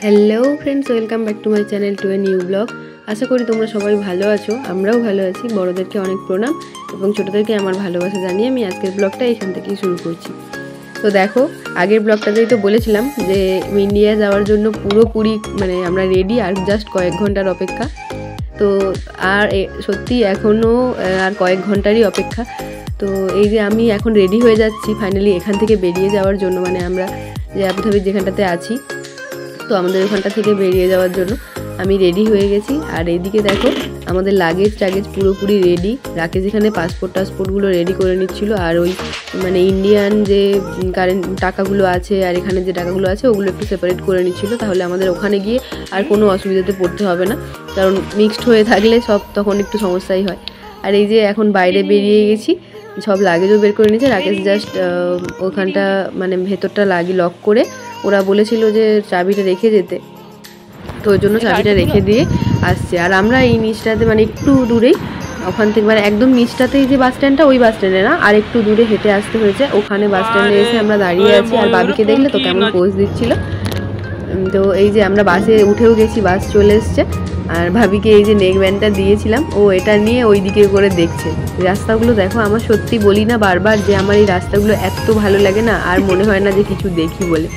Hello friends, welcome back to my channel to a new blog. আশা করি তোমরা সবাই ভালো আছো, আমরাও ভালো আছি। বড়োদেরকে অনেক প্রণাম এবং ছোটোদেরকে আমার ভালোবাসা জানিয়ে আমি আজকের ব্লগটা এখান থেকেই শুরু করছি। তো দেখো, আগের ব্লগটাতেই তো বলেছিলাম যে ইন্ডিয়া যাওয়ার জন্য পুরোপুরি আমরা রেডি, আর জাস্ট কয়েক ঘন্টার অপেক্ষা। তো আর সত্যি এখনও আর কয়েক ঘন্টারই অপেক্ষা। তো এই যে আমি এখন রেডি হয়ে যাচ্ছি ফাইনালি এখান থেকে বেরিয়ে যাওয়ার জন্য, আমরা যে আবুধাবির যেখানটাতে আছি, তো আমাদের ওখানটা থেকে বেরিয়ে যাওয়ার জন্য আমি রেডি হয়ে গেছি। আর এইদিকে দেখো আমাদের লাগেজ পুরোপুরি রেডি। রাকেশ এখানে পাসপোর্টগুলো রেডি করে নিচ্ছিল, আর ওই ইন্ডিয়ান যে কারেন্ট টাকাগুলো আছে আর এখানে যে টাকাগুলো আছে ওগুলো একটু সেপারেট করে নিচ্ছিল, তাহলে আমাদের ওখানে গিয়ে আর কোনো অসুবিধাতে পড়তে হবে না, কারণ মিক্সড হয়ে থাকলে সব তখন একটু সমস্যাই হয়। আর এই যে এখন বাইরে বেরিয়ে গেছি, সব লাগেজও বের করে নিয়েছে। রাকেশ জাস্ট ওখানটা ভেতরটা লক করে, ওরা বলেছিল যে চাবিটা রেখে যেতে, তো ওই জন্য চাবিটা রেখে দিয়ে আসছে। আর আমরা এই নিচটাতে একটু দূরেই, ওখান থেকে একদম নিচটাতেই যে বাস স্ট্যান্ডটা, ওই বাস স্ট্যান্ডে না, আর একটু দূরে হেঁটে আসতে হয়েছে। ওখানে বাস স্ট্যান্ডে এসে আমরা দাঁড়িয়ে আছি, আর বাবিকে দেখলে তো কেমন পোজ দিচ্ছিল। তো এই যে আমরা বাসে উঠেও গেছি, বাস চলে এসছে। আর ভাবিকে এই যে নেক ব্যান্ডটা দিয়েছিলাম, ও এটা নিয়ে ওই দিকে করে দেখছে। রাস্তাগুলো দেখো, আমার সত্যি বলি না বারবার যে আমার এই রাস্তাগুলো এত ভালো লাগে না, আর মনে হয় না যে কিছু দেখি বলে।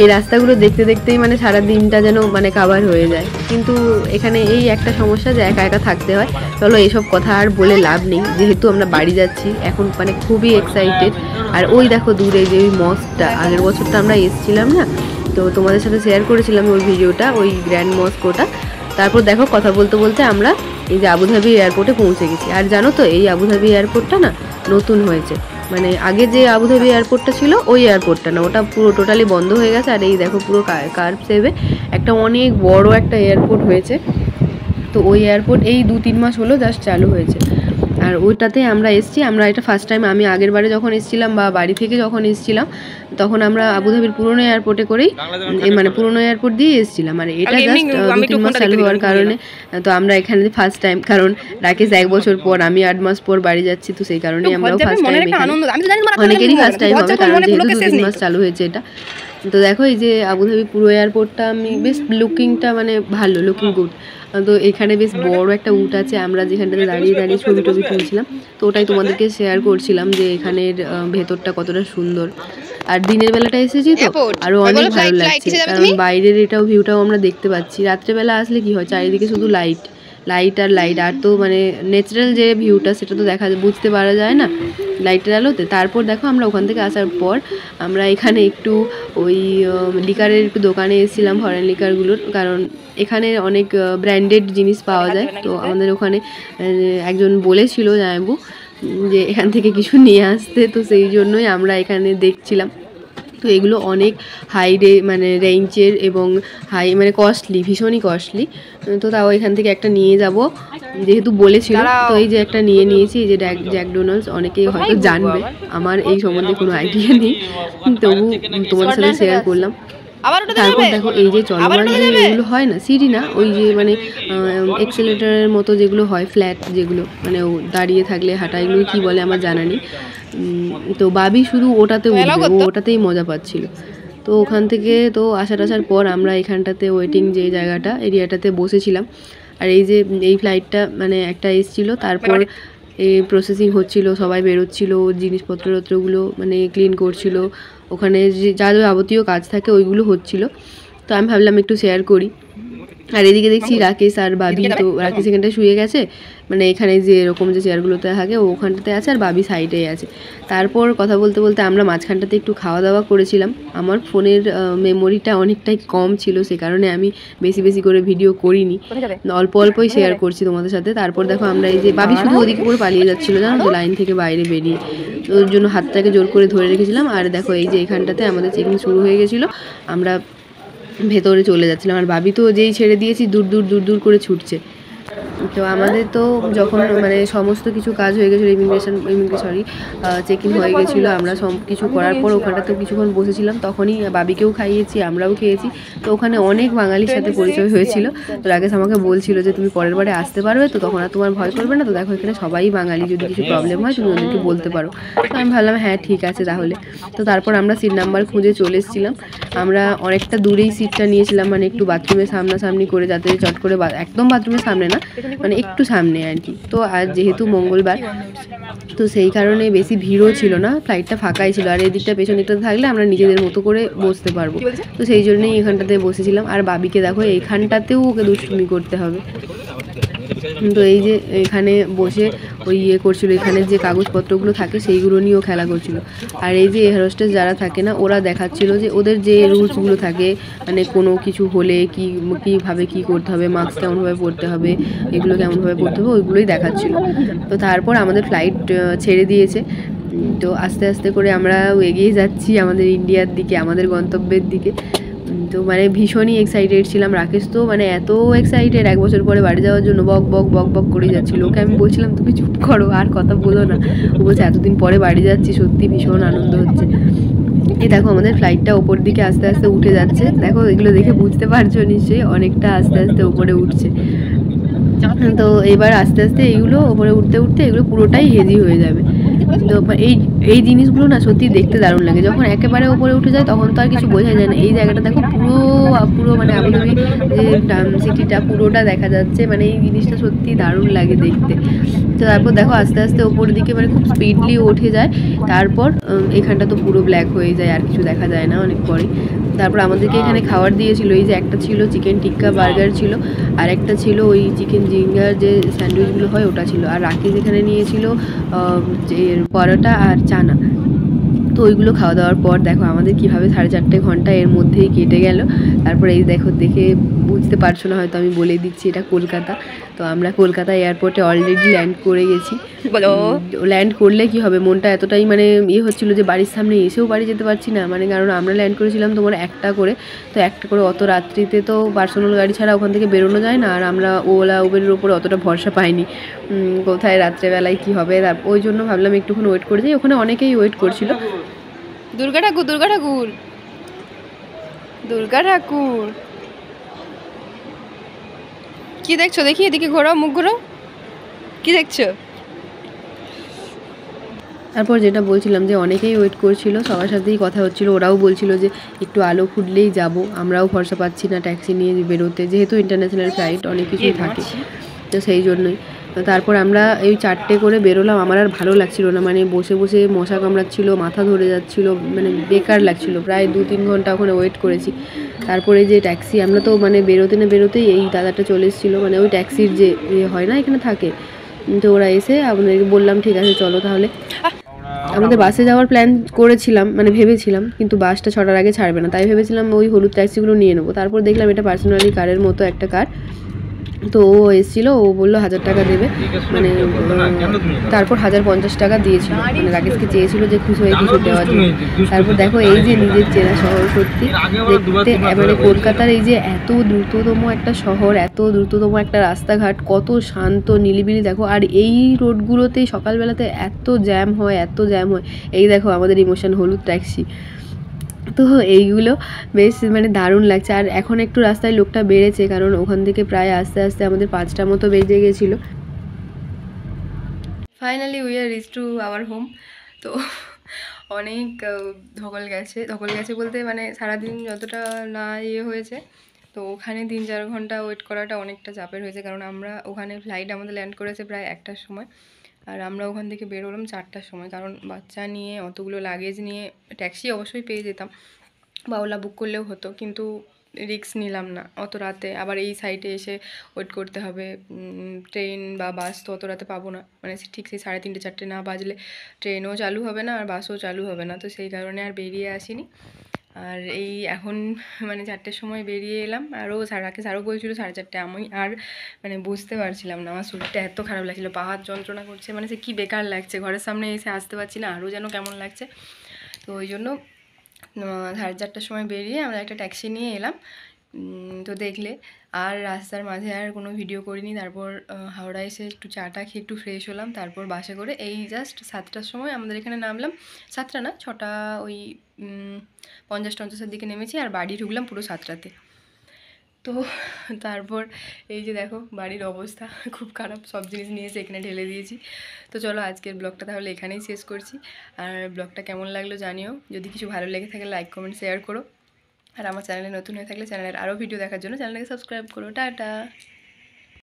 এই রাস্তাগুলো দেখতে দেখতেই সারা দিনটা যেন কাভার হয়ে যায়। কিন্তু এখানে এই একটা সমস্যা যে একা একা থাকতে হয়। চলো এইসব কথা আর বলে লাভ নেই, যেহেতু আমরা বাড়ি যাচ্ছি এখন, খুবই এক্সাইটেড। আর ওই দেখো দূরে যে ওই মস্কটা, আগের বছরটা আমরা এসেছিলাম না, তো তোমাদের সাথে শেয়ার করেছিলাম ওই ভিডিওটা, ওই গ্র্যান্ড মস্ক ওটা। তারপর দেখো কথা বলতে বলতে আমরা এই যে আবুধাবি এয়ারপোর্টে পৌঁছে গেছি। আর জানো তো, এই আবুধাবি এয়ারপোর্টটা না নতুন হয়েছে, আগে যে আবুধাবি এয়ারপোর্টটা ছিল ওই এয়ারপোর্টটা না, ওটা পুরো টোটালি বন্ধ হয়ে গেছে। আর এই দেখো পুরো কার্ভ সেভে একটা অনেক বড় একটা এয়ারপোর্ট হয়েছে। তো ওই এয়ারপোর্ট এই 2-3 মাস হলো জাস্ট চালু হয়েছে, আর ওইটাতে আমরা এসেছি। আমরা এটা ফার্স্ট টাইম, আমি আগের বারে যখন এসেছিলাম বা বাড়ি থেকে যখন এসেছিলাম, তখন আমরা আবুধাবির পুরোনো এয়ারপোর্টে করেই পুরোনো এয়ারপোর্ট দিয়ে এসেছিলাম। আর এটা জাস্ট 2-3 মাস চালু হওয়ার কারণে তো আমরা এখানে ফার্স্ট টাইম, কারণ রাকেশ 1 বছর পর, আমি 8 মাস পর বাড়ি যাচ্ছি, তো সেই কারণেই আমরাও ফার্স্ট টাইম। অনেকেরই ফার্স্ট টাইম হবে, কারণ যেহেতু 2-3 মাস চালু হয়েছে এটা। তো দেখো এই যে আবুধাবি পুরো এয়ারপোর্টটা, আমি বেশ লুকিংটা ভালো, লুকিং গুড। তো এখানে বেশ বড় একটা উট আছে, আমরা যেখানটাতে দাঁড়িয়ে দাঁড়িয়ে ছবি তুলছিলাম, তো ওটাই তোমাদেরকে শেয়ার করছিলাম যে এখানের ভেতরটা কতটা সুন্দর। আর দিনের বেলাটা এসেছি তো আরও অনেক ভালো লাগছে, কারণ বাইরের এটাও ভিউটাও আমরা দেখতে পাচ্ছি। রাত্রেবেলা আসলে কি হয়, চারিদিকে শুধু লাইট আর লাইট, আর তো ন্যাচারাল যে ভিউটা সেটা তো বুঝতে পারা যায় না লাইটের আলোতে। তারপর দেখো আমরা ওখান থেকে আসার পর আমরা এখানে একটু ওই লিকারের একটু দোকানে এসেছিলাম, ফরেন লিকারগুলোর, কারণ এখানে অনেক ব্র্যান্ডেড জিনিস পাওয়া যায়। তো আমাদের ওখানে একজন বলেছিল জামাইবু যে এখান থেকে কিছু নিয়ে আসতে, তো সেই জন্যই আমরা এখানে দেখছিলাম। তো এগুলো অনেক হাই রেঞ্জের এবং হাই কস্টলি, ভীষণই কস্টলি। তো তাও এখান থেকে একটা নিয়ে যাব যেহেতু বলেছিল, তো এই যে একটা নিয়ে নিয়েছি, এই যে জ্যাকডোনাল্ডস। অনেকেই হয়তো জানবে, আমার এই সম্বন্ধে কোনো আইডিয়া নেই, তবু তোমাদের সাথে শেয়ার করলাম। তারপর দেখো এই যে চলমান যে এগুলো হয় না, সিঁড়ি না, ওই যে এক্সেলেটারের মতো যেগুলো হয়, ফ্ল্যাট যেগুলো দাঁড়িয়ে থাকলে হাঁটা, এগুলো কি বলে আমার জানা নেই। তো বাবি শুধু ওটাতে উঠবে, ও ওটাতেই মজা পাচ্ছিল। তো ওখান থেকে তো আসার পর আমরা এখানটাতে ওয়েটিং যে জায়গাটা, এরিয়াটাতে বসেছিলাম। আর এই যে এই ফ্লাইটটা একটা এসেছিলো, তারপর এই প্রসেসিং হচ্ছিল, সবাই বেরোচ্ছিল, জিনিসপত্রগুলো ক্লিন করছিল, ওখানে যে যা যাবতীয় কাজ থাকে ওইগুলো হচ্ছিল। তো আমি ভাবলাম একটু শেয়ার করি। আর এদিকে দেখছি রাকেশ আর বাবি, তো রাকেশ এখানটায় শুয়ে গেছে, এখানে যে এরকম যে চেয়ারগুলোতে থাকে ও ওখানটাতে আছে, আর বাবি সাইডেই আছে। তারপর কথা বলতে বলতে আমরা মাঝখানটাতে একটু খাওয়া দাওয়া করেছিলাম। আমার ফোনের মেমোরিটা অনেকটাই কম ছিল, সে কারণে আমি বেশি করে ভিডিও করিনি, অল্পই শেয়ার করছি তোমাদের সাথে। তারপর দেখো আমরা এই যে বাবি শুধু ওদিকে করে পালিয়ে যাচ্ছিলো, জানো তো, লাইন থেকে বাইরে বেরিয়ে, ওর জন্য হাতটাকে জোর করে ধরে রেখেছিলাম। আর দেখো এই যে এখানটাতে আমাদের চেকিং শুরু হয়ে গেছিলো, আমরা ভেতরে চলে যাচ্ছিলাম। আর বাবি তো যেই ছেড়ে দিয়েছি দূর করে ছুটছে। তো আমাদের তো যখন মানে সমস্ত কিছু কাজ হয়ে গেছিলো, চেক ইন হয়ে গেছিলো, আমরা সব কিছু করার পর ওখানটাতেও কিছুক্ষণ বসেছিলাম, তখনই বাবিকেও খাইয়েছি, আমরাও খেয়েছি। তো ওখানে অনেক বাঙালির সাথে পরিচয় হয়েছিল। তো রাকেশ আমাকে বলছিল যে তুমি পরের বারে আসতে পারবে তো, তখন আর তোমার ভয় করবে না তো, দেখো এখানে সবাই বাঙালি, যদি কিছু প্রবলেম হয় তুমি ওদেরকে বলতে পারো। তো আমি ভাবলাম হ্যাঁ ঠিক আছে তাহলে। তো তারপর আমরা সিট নাম্বার খুঁজে চলে এসেছিলাম। আমরা অনেকটা দূরেই সিটটা নিয়েছিলাম, মানে একটু বাথরুমের সামনাসামনি করে, যাতে চট করে একদম বাথরুমের সামনে না, মানে একটু সামনে আর কি। তো আর যেহেতু মঙ্গলবার, তো সেই কারণে বেশি ভিড়ও ছিল না, ফ্লাইটটা ফাঁকাই ছিল। আর এই দিকটা পেছন দিকটা থাকলে আমরা নিজেদের মতো করে বসতে পারবো। তো সেই জন্যই এখানটাতে বসেছিলাম। আর বাবিকে দেখো এইখানটাতেও ওকে দুষ্টুমি করতে হবে। তো এই যে এখানে বসে ওই করছিল, এখানে যে কাগজপত্রগুলো থাকে সেইগুলো নিয়েও খেলা করছিল। আর এই যে এয়ার হোস্টেস যারা থাকে না, ওরা দেখাচ্ছিল যে ওদের যে রুলসগুলো থাকে, মানে কোনো কিছু হলে কীভাবে কী করতে হবে, মাস্ক কেমনভাবে পরতে হবে, এগুলো কেমনভাবে পরতে হবে, ওইগুলোই দেখাচ্ছিল। তো তারপর আমাদের ফ্লাইট ছেড়ে দিয়েছে। তো আস্তে আস্তে করে আমরা এগিয়ে যাচ্ছি আমাদের ইন্ডিয়ার দিকে, আমাদের গন্তব্যের দিকে। তো মানে ভীষণই এক্সাইটেড ছিলাম। রাকেশ তো মানে এত এক্সাইটেড, 1 বছর পরে বাড়ি যাওয়ার জন্য বক বক বক বক করে যাচ্ছিলো। ওকে আমি বলছিলাম তুমি চুপ করো, আর কথা বলো না। ও বলছে এতদিন পরে বাড়ি যাচ্ছি, সত্যি ভীষণ আনন্দ হচ্ছে। এই দেখো আমাদের ফ্লাইটটা ওপর দিকে আস্তে আস্তে উঠে যাচ্ছে। দেখো এগুলো দেখে বুঝতে পারছো নিশ্চয়ই, অনেকটা আস্তে আস্তে ওপরে উঠছে। তো এবার আস্তে আস্তে এইগুলো ওপরে উঠতে উঠতে এগুলো পুরোটাই হেজি হয়ে যাবে। তো এই এই জিনিসগুলো না সত্যি দেখতে দারুণ লাগে। যখন একেবারে ওপরে উঠে যায় তখন তো আর কিছু বোঝা যায় না। এই জায়গাটা দেখো পুরো পুরো মানে আবুধাবি যে সিটিটা পুরোটা দেখা যাচ্ছে, মানে এই জিনিসটা সত্যি দারুণ লাগে দেখতে। তো তারপর দেখো আস্তে আস্তে ওপরের দিকে মানে খুব স্পিডলি উঠে যায়। তারপর এখানটা তো পুরো ব্ল্যাক হয়ে যায়, আর কিছু দেখা যায় না অনেক পরে। তারপর আমাদেরকে এখানে খাবার দিয়েছিল, এই যে একটা ছিল চিকেন টিক্কা বার্গার ছিল, আর একটা ছিল ওই চিকেন জিঙ্গার যে স্যান্ডউইচগুলো হয় ওটা ছিল। আর রাকেশ এখানে নিয়েছিল যে পরোটা আর চানা। তো ওইগুলো খাওয়া দাওয়ার পর দেখো আমাদের কীভাবে 4.5 ঘন্টা এর মধ্যেই কেটে গেল। তারপরে এই দেখো, দেখে বুঝতে পারছো না হয়তো, আমি বলে দিচ্ছি এটা কলকাতা। তো আমরা কলকাতা এয়ারপোর্টে অলরেডি ল্যান্ড করে গেছি। ল্যান্ড করলে কি হবে, মনটা এতটাই মানে হচ্ছিলো যে বাড়ির সামনে এসেও বাড়ি যেতে পারছি না, মানে কারণ আমরা ল্যান্ড করেছিলাম তোমার 1টা করে। তো 1টা করে অত রাত্রিতে তো পার্সোনাল গাড়ি ছাড়া ওখান থেকে বেরোনো যায় না। আর আমরা ওলা উবেরের ওপরে অতটা ভরসা পাইনি, কোথায় রাত্রেবেলায় কি হবে। ওই জন্য ভাবলাম একটুখানি ওয়েট করে যাই। ওখানে অনেকেই ওয়েট করছিল। দুর্গা ঠাকুর, দুর্গা ঠাকুর, দুর্গা ঠাকুর, কি দেখছো দেখি, এদিকে ঘোরাও, মুখ ঘোরাও, কি দেখছো? তারপর যেটা বলছিলাম যে অনেকেই ওয়েট করছিল, সবার সাথেই কথা হচ্ছিল। ওরাও বলছিল যে একটু আলো ফুটলেই যাব। আমরাও ভরসা পাচ্ছি না ট্যাক্সি নিয়ে বেরোতে, যেহেতু ইন্টারন্যাশনাল ফ্লাইট অনেক কিছুই থাকে, তো সেই জন্যই। তো তারপর আমরা এই 4টে করে বেরোলাম। আমার আর ভালো লাগছিল না, মানে বসে বসে মশা কামড়াচ্ছিল, মাথা ধরে যাচ্ছিলো, মানে বেকার লাগছিলো। প্রায় 2-3 ঘন্টা ওখানে ওয়েট করেছি। তারপরে যে ট্যাক্সি, আমরা তো মানে বেরোতে না বেরোতেই এই দাদাটা চলে এসেছিলো, মানে ওই ট্যাক্সির যে হয় না এখানে থাকে। তো ওরা এসে আপনাদেরকে বললাম ঠিক আছে চলো তাহলে। আমাদের বাসে যাওয়ার প্ল্যান করেছিলাম, মানে ভেবেছিলাম, কিন্তু বাসটা 6টার আগে ছাড়বে না, তাই ভেবেছিলাম ওই হলুদ ট্যাক্সিগুলো নিয়ে নেবো। তারপর দেখলাম এটা পার্সোনালি কারের মতো একটা কার। তো ও এসেছিলো, ও বললো 1000 টাকা দেবে, মানে তারপর 1050 টাকা দিয়েছিল, মানে রাকেশকে চেয়েছিল যে খুশি হয়ে কিছু দেওয়ার জন্য। তারপর দেখো এই যে নিজের চেনা শহর, সত্যি দেখতে মানে কলকাতার এই যে এত দ্রুততম একটা শহর, এত দ্রুততম একটা রাস্তাঘাট, কত শান্ত নিলিবিলি দেখো। আর এই রোডগুলোতেই সকালবেলাতে এত জ্যাম হয়, এত জ্যাম হয়। এই দেখো আমাদের ইমোশন হলুদ ট্যাক্সি। তো এইগুলো বেশ মানে দারুণ লাগছে। আর এখন একটু রাস্তায় লোকটা বেড়েছে, কারণ ওখান থেকে প্রায় আস্তে আস্তে আমাদের 5টা মতো বেজে গেছিলো। Finally we are rich to our home. তো অনেক ধকল গেছে বলতে মানে সারাদিন যতটা না হয়েছে, তো ওখানে 3-4 ঘন্টা ওয়েট করাটা অনেকটা চাপের হয়েছে, কারণ আমরা ওখানে ফ্লাইট আমাদের ল্যান্ড করেছে প্রায় 1টার সময়, আর আমরা ওখান থেকে বেরোলাম 4টার সময়। কারণ বাচ্চা নিয়ে অতগুলো লাগেজ নিয়ে ট্যাক্সি অবশ্যই পেয়ে যেতাম বা ওলা বুক করলেও হতো, কিন্তু রিস্ক নিলাম না অত রাতে। আবার এই সাইডে এসে ওয়েট করতে হবে, ট্রেন বা বাস তো অত রাতে পাবো না, মানে ঠিক সেই 3:30-4টে না বাজলে ট্রেনও চালু হবে না আর বাসও চালু হবে না। তো সেই কারণে আর বেরিয়ে আসিনি। আর এই এখন মানে 4টের সময় বেরিয়ে এলাম। রাকেশ আরও বলছিল 4:30। আমি আর মানে বুঝতে পারছিলাম না, আমার শরীরটা এত খারাপ লাগছিলো, পাহাড় যন্ত্রণা করছে, মানে সে কী বেকার লাগছে, ঘরের সামনে এসে আসতে পারছি না, আরও যেন কেমন লাগছে। তো ওই জন্য 4:30টার সময় বেরিয়ে আমরা একটা ট্যাক্সি নিয়ে এলাম। তো দেখলে আর রাস্তার মাঝে আর কোনো ভিডিও করিনি। তারপর হাওড়া এসে একটু চাটা খেয়ে একটু ফ্রেশ হলাম, তারপর বাসে করে এই জাস্ট 7টার সময় আমাদের এখানে নামলাম। 7টা না, 6টা ওই 50-50-এর দিকে নেমেছি, আর বাড়ি ঢুকলাম পুরো 7টাতে। তো তারপর এই যে দেখো বাড়ির অবস্থা খুব খারাপ, সব জিনিস নিয়ে এসে এখানে ঢেলে দিয়েছি। তো চলো আজকের ব্লগটা তাহলে এখানেই শেষ করছি। আর ব্লগটা কেমন লাগলো জানিও, যদি কিছু ভালো লেগে থাকে লাইক কমেন্ট শেয়ার করো। আর আমার চ্যানেলে নতুন হয়ে থাকলে চ্যানেলের আরও ভিডিও দেখার জন্য চ্যানেলটাকে সাবস্ক্রাইব করো। টাটা।